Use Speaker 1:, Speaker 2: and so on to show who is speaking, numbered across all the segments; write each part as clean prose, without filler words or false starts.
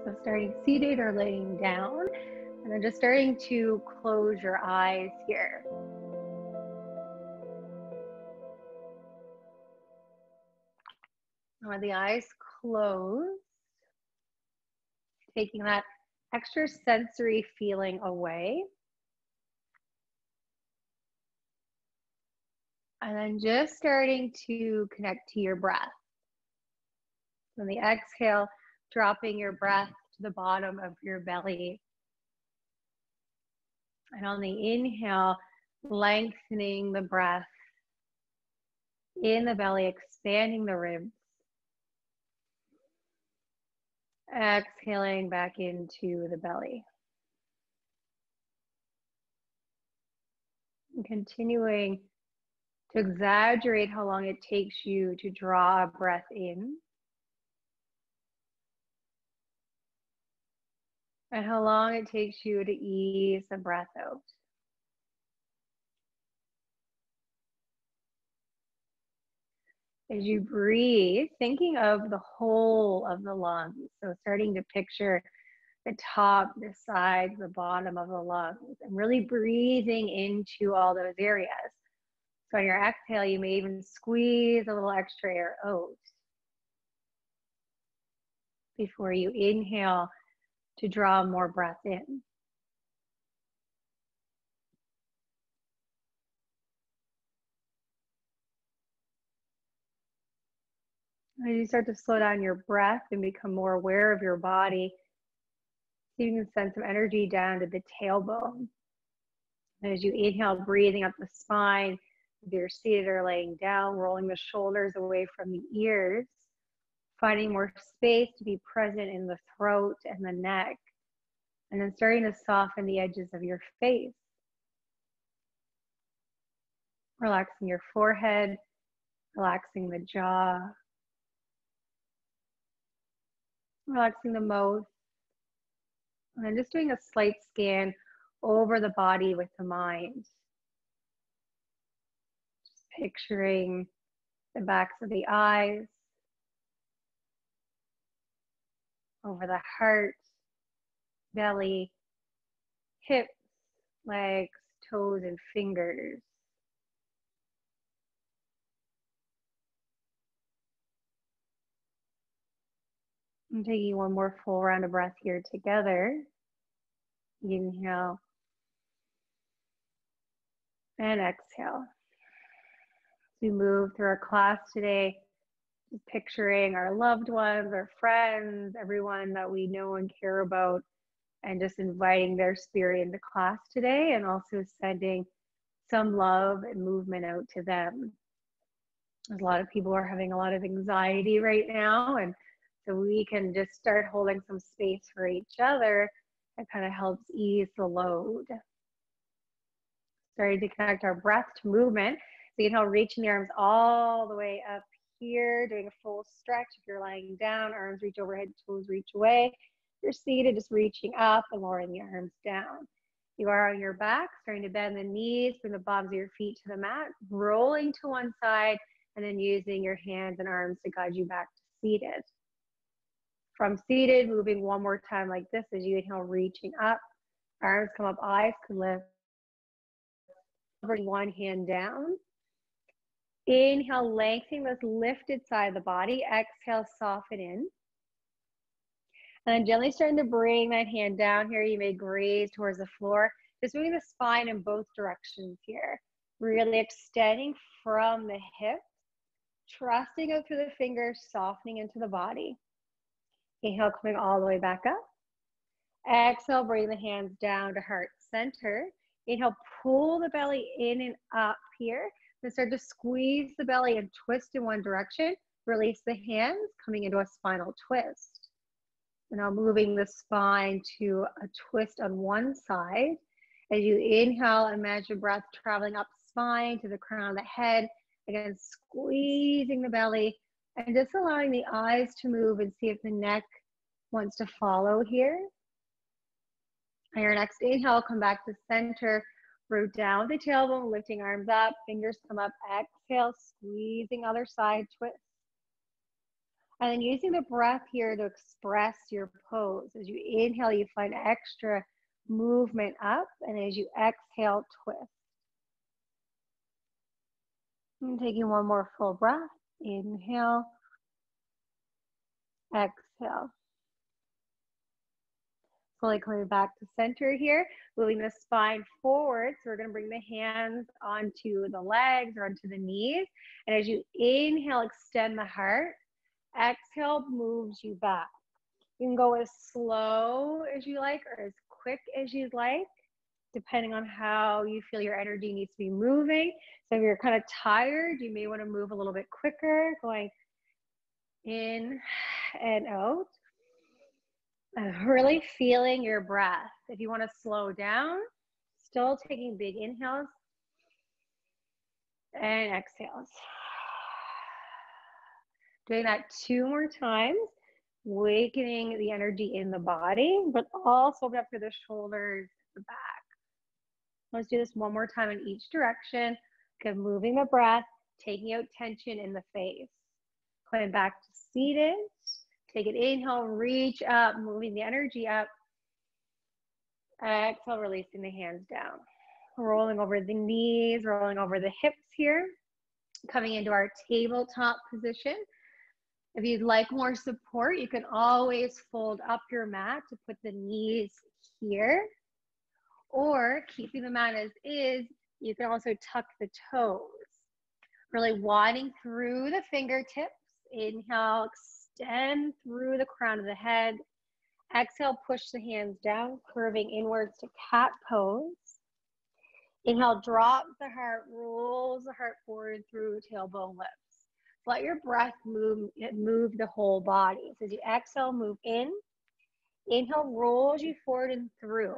Speaker 1: So starting seated or laying down, and then just starting to close your eyes here. With the eyes closed, taking that extra sensory feeling away. And then just starting to connect to your breath. On the exhale, dropping your breath to the bottom of your belly. And on the inhale, lengthening the breath in the belly, expanding the ribs. Exhaling back into the belly. And continuing to exaggerate how long it takes you to draw a breath in. And how long it takes you to ease the breath out. As you breathe, thinking of the whole of the lungs. So starting to picture the top, the sides, the bottom of the lungs, and really breathing into all those areas. So on your exhale, you may even squeeze a little extra air out before you inhale to draw more breath in. As you start to slow down your breath and become more aware of your body, you can send some energy down to the tailbone. And as you inhale, breathing up the spine, if you're seated or laying down, rolling the shoulders away from the ears, finding more space to be present in the throat and the neck, and then starting to soften the edges of your face. Relaxing your forehead, relaxing the jaw, relaxing the mouth, and then just doing a slight scan over the body with the mind. Just picturing the backs of the eyes, over the heart, belly, hips, legs, toes, and fingers. I'm taking one more full round of breath here together. Inhale and exhale. As we move through our class today, just picturing our loved ones, our friends, everyone that we know and care about, and just inviting their spirit into class today, and also sending some love and movement out to them. A lot of people are having a lot of anxiety right now, and so we can just start holding some space for each other. It kind of helps ease the load. Starting to connect our breath to movement. So you can help reaching the arms all the way up here, doing a full stretch. If you're lying down, arms reach overhead, toes reach away. If you're seated, just reaching up and lowering the arms down. You are on your back, starting to bend the knees, bring the bottoms of your feet to the mat, rolling to one side, and then using your hands and arms to guide you back to seated. From seated, moving one more time like this as you inhale, reaching up. Arms come up, eyes can lift. Bring one hand down. Inhale, lengthening this lifted side of the body. Exhale, soften in. And then gently starting to bring that hand down here. You may graze towards the floor. Just moving the spine in both directions here. Really extending from the hips. Trusting out through the fingers, softening into the body. Inhale, coming all the way back up. Exhale, bring the hands down to heart center. Inhale, pull the belly in and up here. Then start to squeeze the belly and twist in one direction. Release the hands, coming into a spinal twist. And now moving the spine to a twist on one side. As you inhale, imagine breath traveling up spine to the crown of the head. Again, squeezing the belly and just allowing the eyes to move and see if the neck wants to follow here. On your next inhale, come back to center. Root down the tailbone, lifting arms up, fingers come up. Exhale, squeezing other side, twist. And then using the breath here to express your pose. As you inhale, you find extra movement up, and as you exhale, twist. And taking one more full breath. Inhale, exhale. Slowly coming back to center here, moving the spine forward. So we're going to bring the hands onto the legs or onto the knees. And as you inhale, extend the heart. Exhale moves you back. You can go as slow as you like or as quick as you'd like, depending on how you feel your energy needs to be moving. So if you're kind of tired, you may want to move a little bit quicker, going in and out. Really feeling your breath. If you want to slow down, still taking big inhales and exhales. Doing that 2 more times, awakening the energy in the body, but also open up through the shoulders, the back. Let's do this 1 more time in each direction. Good, moving the breath, taking out tension in the face. Coming back to seated. Take an inhale, reach up, moving the energy up. Exhale, releasing the hands down. Rolling over the knees, rolling over the hips here. Coming into our tabletop position. If you'd like more support, you can always fold up your mat to put the knees here. Or keeping the mat as is, you can also tuck the toes. Really widening through the fingertips. Inhale, extend through the crown of the head. Exhale, push the hands down, curving inwards to cat pose. Inhale, drop the heart, rolls the heart forward through tailbone lifts. Let your breath move the whole body. So as you exhale, move in. Inhale, rolls you forward and through.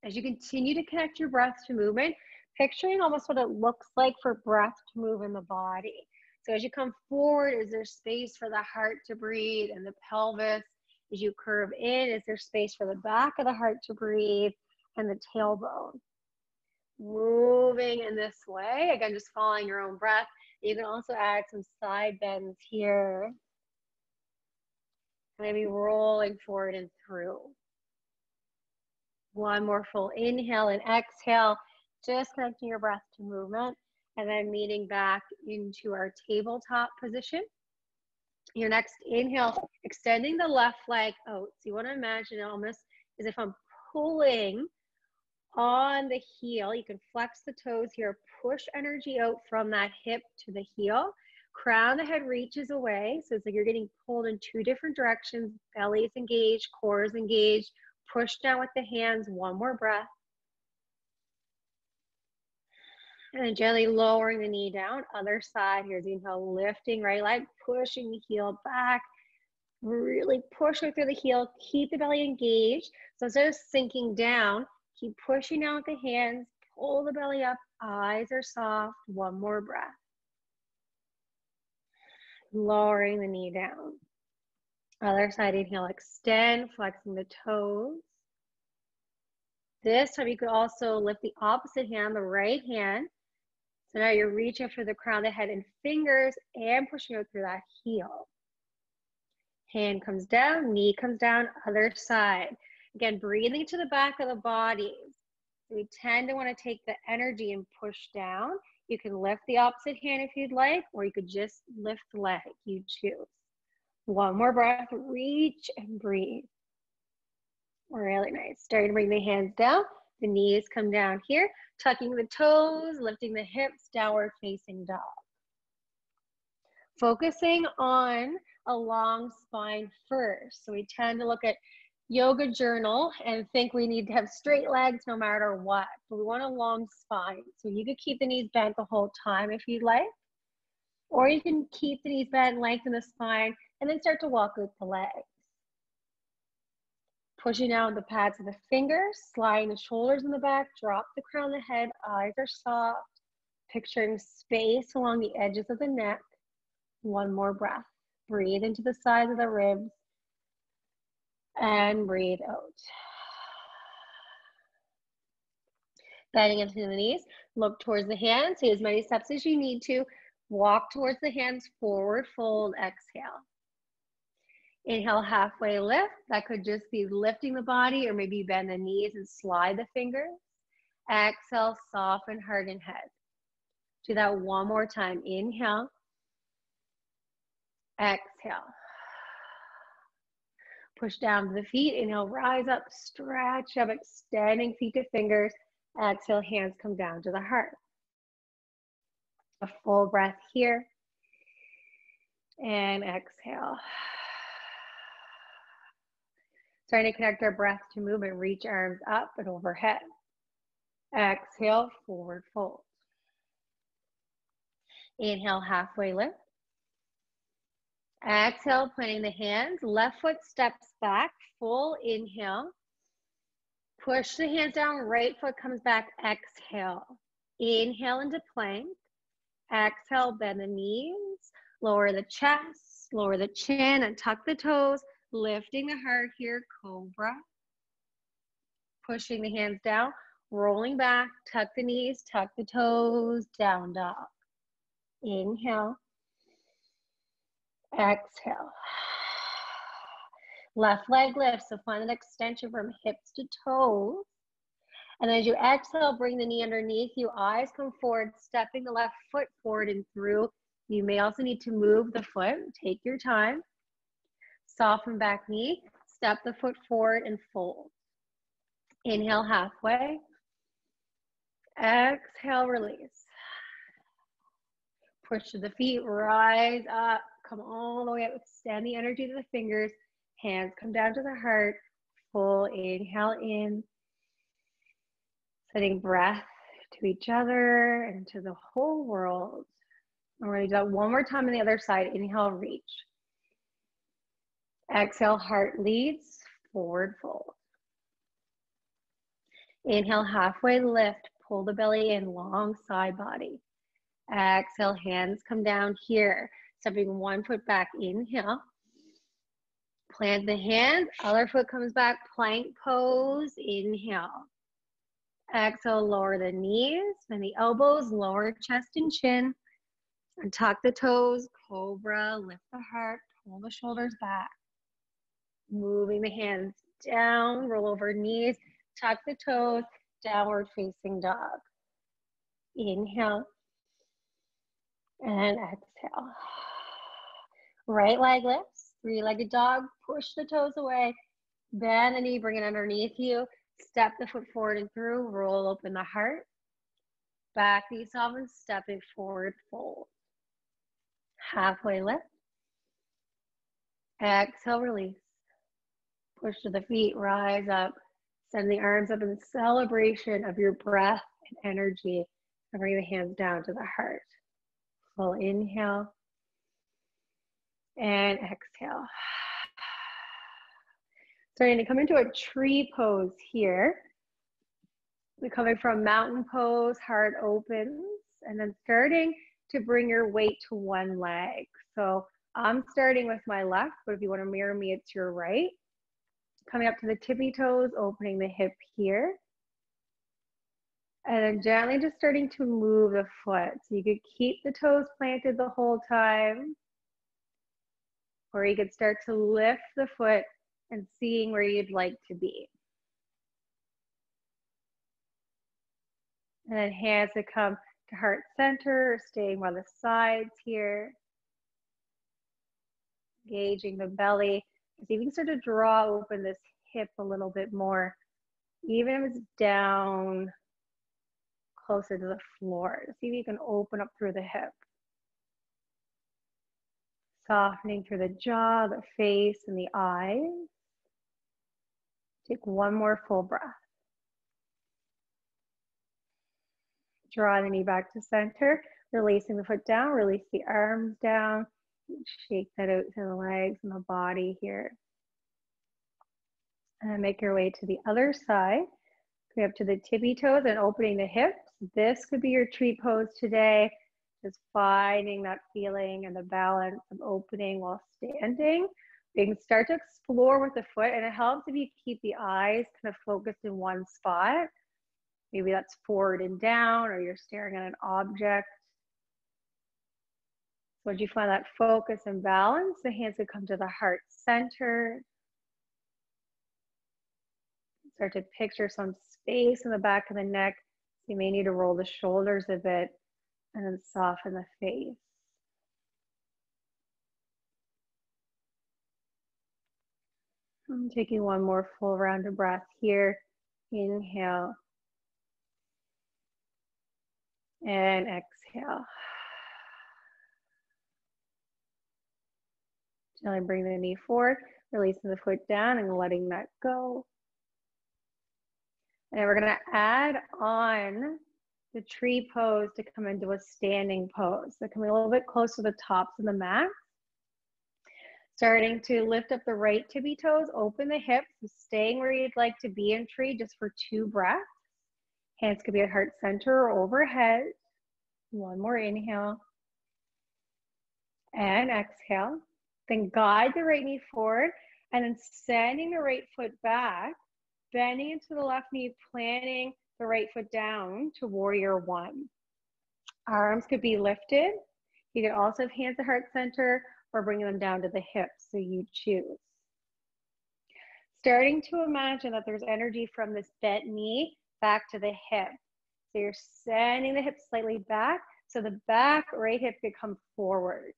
Speaker 1: As you continue to connect your breath to movement, picturing almost what it looks like for breath to move in the body. So as you come forward, is there space for the heart to breathe and the pelvis? As you curve in, is there space for the back of the heart to breathe and the tailbone? Moving in this way, again, just following your own breath. You can also add some side bends here. Maybe rolling forward and through. 1 more full inhale and exhale, just connecting your breath to movement, and then meeting back into our tabletop position. Your next inhale, extending the left leg out. So you want to imagine almost as if I'm pulling on the heel. You can flex the toes here, push energy out from that hip to the heel. Crown of the head reaches away. So it's like you're getting pulled in 2 different directions. Belly is engaged, core is engaged. Push down with the hands. 1 more breath. And then gently lowering the knee down. Other side. Here's the inhale, lifting right leg, pushing the heel back. Really push through the heel. Keep the belly engaged. So instead of sinking down, keep pushing down with the hands. Pull the belly up. Eyes are soft. 1 more breath. Lowering the knee down. Other side, inhale, extend, flexing the toes. This time you could also lift the opposite hand, the right hand. So now you're reaching for the crown of the head and fingers and pushing out through that heel. Hand comes down, knee comes down, other side. Again, breathing to the back of the body. We tend to want to take the energy and push down. You can lift the opposite hand if you'd like, or you could just lift the leg. You choose. 1 more breath, reach and breathe. Really nice. Starting to bring the hands down. The knees come down here, tucking the toes, lifting the hips, downward facing dog. Focusing on a long spine first. So we tend to look at yoga journal and think we need to have straight legs no matter what. But we want a long spine. So you could keep the knees bent the whole time if you'd like. Or you can keep the knees bent, lengthen the spine, and then start to walk with the legs. Pushing down the pads of the fingers, sliding the shoulders in the back, drop the crown of the head, eyes are soft. Picturing space along the edges of the neck. 1 more breath. Breathe into the sides of the ribs and breathe out. Bending into the knees, look towards the hands, take as many steps as you need to. Walk towards the hands, forward fold, exhale. Inhale, halfway lift. That could just be lifting the body, or maybe bend the knees and slide the fingers. Exhale, soften, harden head. Do that one more time. Inhale. Exhale. Push down to the feet. Inhale, rise up, stretch up, extending feet to fingers. Exhale, hands come down to the heart. A full breath here. And exhale. Starting to connect our breath to movement. Reach arms up and overhead. Exhale, forward fold. Inhale, halfway lift. Exhale, planting the hands. Left foot steps back. Full inhale. Push the hands down. Right foot comes back. Exhale. Inhale into plank. Exhale, bend the knees. Lower the chest. Lower the chin and tuck the toes. Lifting the heart here. Cobra. Pushing the hands down. Rolling back. Tuck the knees. Tuck the toes. Down dog. Inhale. Exhale. Left leg lifts, so find an extension from hips to toes. And as you exhale, bring the knee underneath you. Eyes come forward, stepping the left foot forward and through. You may also need to move the foot. Take your time. Soften back knee. Step the foot forward and fold. Inhale, halfway. Exhale, release. Push to the feet, rise up. Come all the way up, extend the energy to the fingers. Hands come down to the heart. Full inhale in. Sending breath to each other and to the whole world. And we're going to do that one more time on the other side. Inhale, reach. Exhale, heart leads, forward fold. Inhale, halfway lift. Pull the belly in, long side body. Exhale, hands come down here. Stepping one foot back, inhale. Plant the hand, other foot comes back, plank pose, inhale. Exhale, lower the knees, bend the elbows, lower chest and chin. And tuck the toes, cobra, lift the heart, pull the shoulders back. Moving the hands down, roll over knees, tuck the toes, downward facing dog. Inhale. And exhale. Right leg lifts, three-legged dog, push the toes away, bend the knee, bring it underneath you, step the foot forward and through, roll open the heart, back knee softens, stepping forward, fold. Halfway lift, exhale, release, push to the feet, rise up, send the arms up in celebration of your breath and energy, and bring the hands down to the heart. Full inhale and exhale. Starting to come into a tree pose here. We're coming from mountain pose, heart opens, and then starting to bring your weight to one leg. So I'm starting with my left, but if you want to mirror me, it's your right. Coming up to the tippy toes, opening the hip here. And then gently just starting to move the foot. So you could keep the toes planted the whole time. Or you could start to lift the foot and seeing where you'd like to be. And then hands that come to heart center, staying by the sides here. Engaging the belly. So you can start to draw open this hip a little bit more. Even if it's down closer to the floor. See if you can open up through the hip. Softening through the jaw, the face, and the eyes. Take one more full breath. Draw the knee back to center, releasing the foot down, release the arms down. Shake that out to the legs and the body here. And make your way to the other side. Coming up to the tippy toes and opening the hips. This could be your tree pose today. Just finding that feeling and the balance of opening while standing. You can start to explore with the foot, and it helps if you keep the eyes kind of focused in one spot. Maybe that's forward and down, or you're staring at an object. Once you find that focus and balance, the hands could come to the heart center. Start to picture some space in the back of the neck. You may need to roll the shoulders a bit and then soften the face. I'm taking one more full round of breath here. Inhale and exhale. Gently bring the knee forward, releasing the foot down and letting that go. And then we're going to add on the tree pose to come into a standing pose. So coming a little bit close to the tops of the mat. Starting to lift up the right tippy toes, open the hips, staying where you'd like to be in tree just for 2 breaths. Hands could be at heart center or overhead. One more inhale and exhale. Then guide the right knee forward and then sending the right foot back, bending into the left knee, planting the right foot down to warrior 1. Arms could be lifted. You could also have hands at heart center or bringing them down to the hips, so you choose. Starting to imagine that there's energy from this bent knee back to the hip. So you're sending the hips slightly back, so the back right hip could come forward.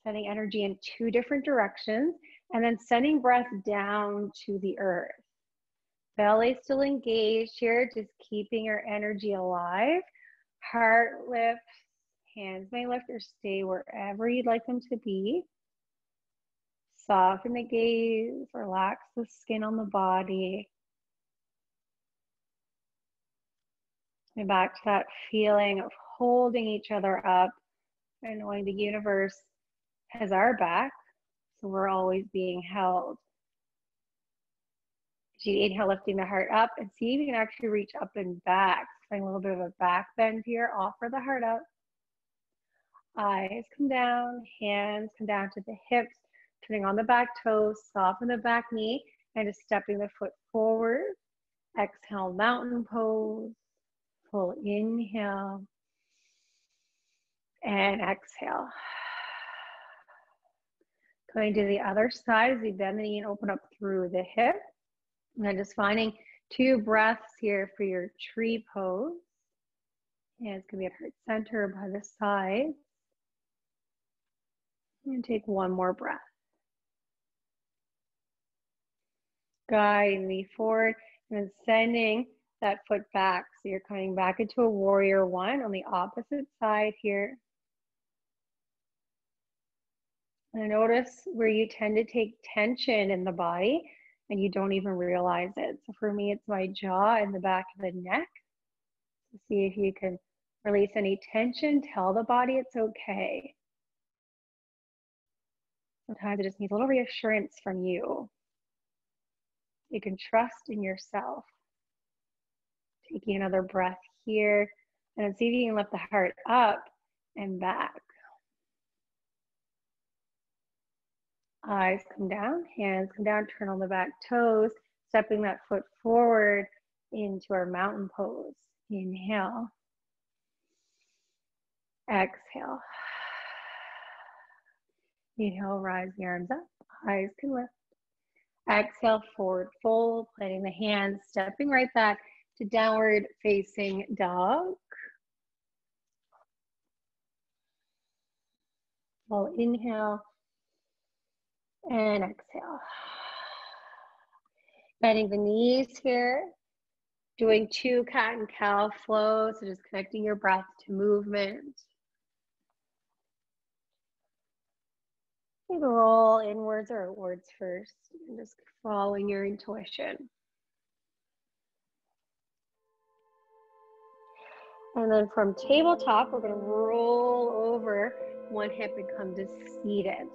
Speaker 1: Sending energy in 2 different directions, and then sending breath down to the earth. Belly still engaged here, just keeping your energy alive. Heart lifts, hands may lift or stay wherever you'd like them to be. Soften the gaze, relax the skin on the body. And back to that feeling of holding each other up and knowing the universe has our back, so we're always being held. As you inhale, lifting the heart up, and see if you can actually reach up and back. Find a little bit of a back bend here. Offer the heart up. Eyes come down, hands come down to the hips, turning on the back toes, soften the back knee, and just stepping the foot forward. Exhale, mountain pose. Full inhale and exhale. Going to the other side as we bend the knee and open up through the hip. And then just finding 2 breaths here for your tree pose. Hands can be at heart center by the side. And take one more breath. Guide me forward and then sending that foot back. So you're coming back into a warrior 1 on the opposite side here. And notice where you tend to take tension in the body and you don't even realize it. So for me, it's my jaw and the back of the neck. So see if you can release any tension. Tell the body it's okay. Sometimes it just needs a little reassurance from you. You can trust in yourself. Taking another breath here, and then see if you can lift the heart up and back. Eyes come down, hands come down, turn on the back toes, stepping that foot forward into our mountain pose. Inhale. Exhale. Inhale, rise the arms up, eyes can lift. Exhale, forward fold, planting the hands, stepping right back to downward facing dog. We'll inhale and exhale. Bending the knees here, doing 2 cat and cow flows, so just connecting your breath to movement. You can roll inwards or outwards first, and just following your intuition. And then from tabletop, we're going to roll over one hip and come to seated.